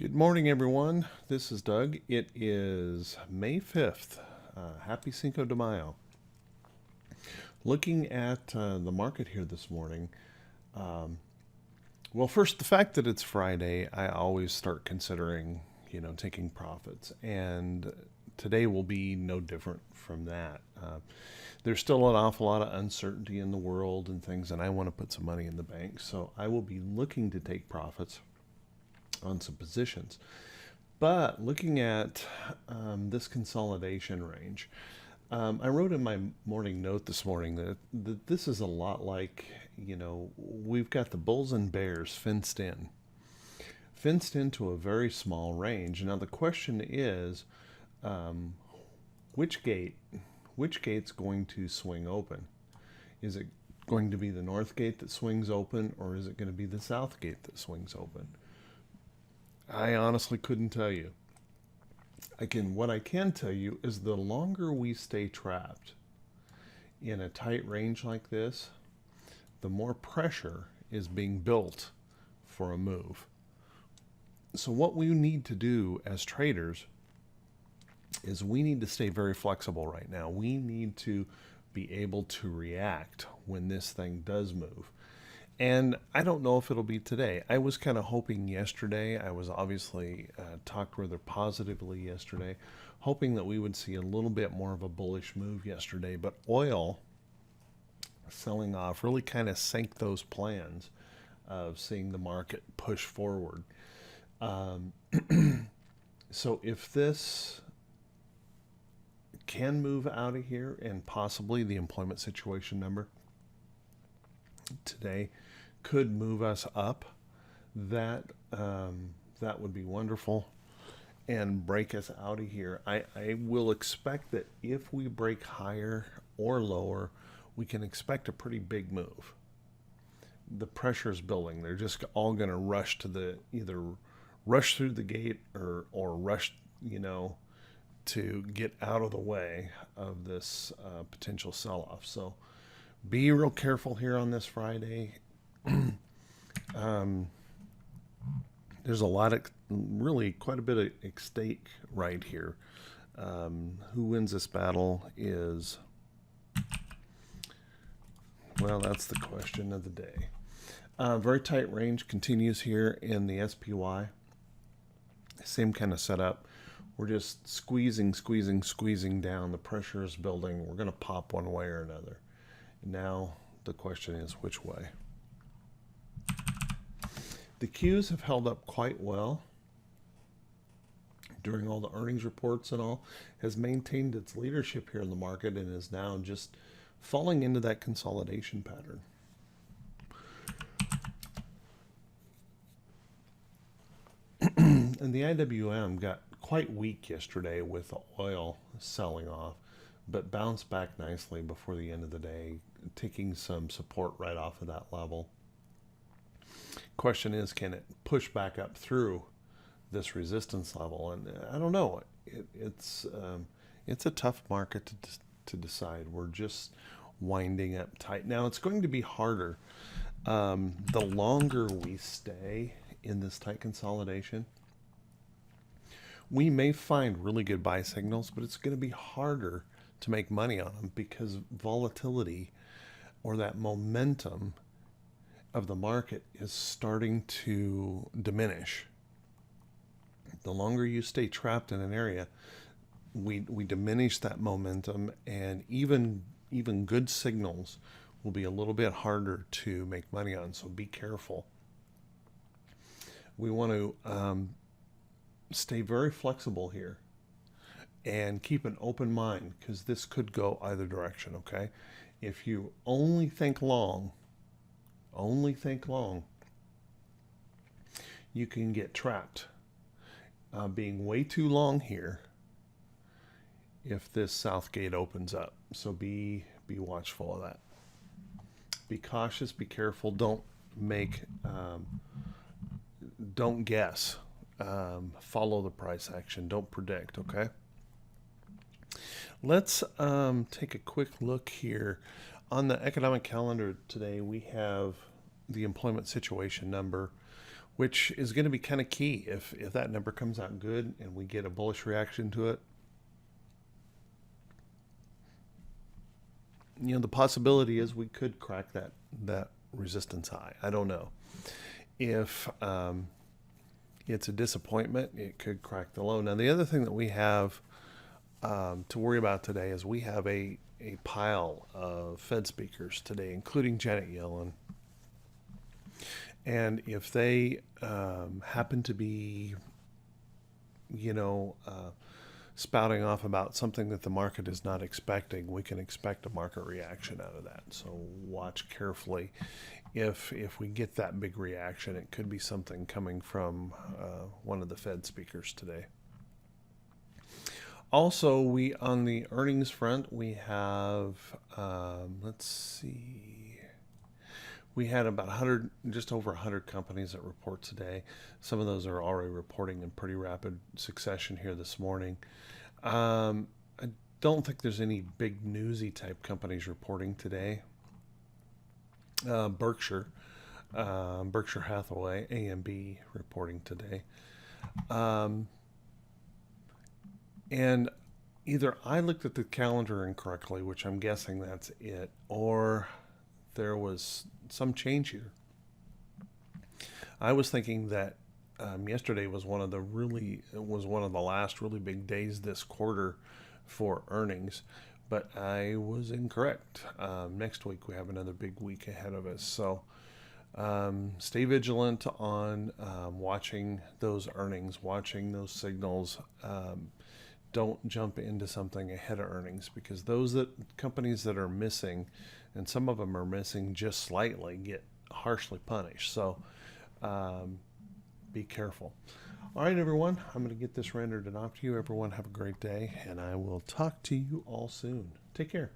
Good morning, everyone. This is Doug. It is May 5th. Happy Cinco de Mayo. Looking at the market here this morning, well, first, the fact that it's Friday, I always start considering, taking profits. And today will be no different from that. There's still an awful lot of uncertainty in the world and things, and I want to put some money in the bank. So I will be looking to take profits on some positions. But looking at this consolidation range, I wrote in my morning note this morning that this is a lot like, we've got the bulls and bears fenced into a very small range. Now the question is, um, which gate, which gate's going to swing open? Is it going to be the north gate that swings open, or is it going to be the south gate that swings open? I honestly couldn't tell you. What I can tell you is the longer we stay trapped in a tight range like this, the more pressure is being built for a move. So what we need to do as traders is we need to stay very flexible right now. We need to be able to react when this thing does move. And I don't know if it'll be today. I was kind of hoping yesterday. I was obviously talked rather positively yesterday, hoping that we would see a little bit more of a bullish move yesterday. But oil selling off really kind of sank those plans of seeing the market push forward. Um, so if this can move out of here and possibly the employment situation number today could move us up, that that would be wonderful and break us out of here. I will expect that if we break higher or lower, we can expect a pretty big move. The pressure is building. They're just all going to rush to the either rush through the gate or rush, to get out of the way of this potential sell-off. So be real careful here on this Friday. um, there's a lot of really quite a bit at stake right here. Who wins this battle is, well, that's the question of the day. Very tight range continues here in the SPY. Same kind of setup. We're just squeezing down. The pressure is building. We're going to pop one way or another. Now the question is which way. The Qs have held up quite well during all the earnings reports and all, has maintained its leadership here in the market and is now just falling into that consolidation pattern. And the IWM got quite weak yesterday with oil selling off, but bounced back nicely before the end of the day, taking some support right off of that level. Question is, can it push back up through this resistance level? And I don't know. It's a tough market to decide. We're just winding up tight. Now it's going to be harder the longer we stay in this tight consolidation. We may find really good buy signals, but it's going to be harder to make money on them because volatility or that momentum of the market is starting to diminish. The longer you stay trapped in an area, we diminish that momentum, and even good signals will be a little bit harder to make money on. So be careful. We want to stay very flexible here and keep an open mind because this could go either direction. Okay, if you only think long, you can get trapped being way too long here if this south gate opens up. So be watchful of that. Be cautious, be careful. Don't guess. Follow the price action. Don't predict. Okay. Let's take a quick look here on the economic calendar today. We have the employment situation number. which is going to be kind of key. If that number comes out good and we get a bullish reaction to it, the possibility is we could crack that resistance high. I don't know. If it's a disappointment, it could crack the low. Now, the other thing that we have to worry about today is we have a pile of Fed speakers today, including Janet Yellen. And if they happen to be, spouting off about something that the market is not expecting, we can expect a market reaction out of that. So watch carefully. If we get that big reaction, it could be something coming from one of the Fed speakers today. Also, we on the earnings front, we have let's see. We had about 100, just over 100 companies that report today. Some of those are already reporting in pretty rapid succession here this morning. I don't think there's any big newsy type companies reporting today. Berkshire Hathaway, AMB reporting today. And either I looked at the calendar incorrectly, which I'm guessing that's it, or there was some change here. I was thinking that yesterday was one of the last really big days this quarter for earnings, but I was incorrect. Next week we have another big week ahead of us, so stay vigilant on watching those earnings, watching those signals. Don't jump into something ahead of earnings, because companies that are missing, and some of them are missing just slightly, get harshly punished. So be careful. All right, everyone, I'm going to get this rendered and off to you. Everyone have a great day, and I will talk to you all soon. Take care.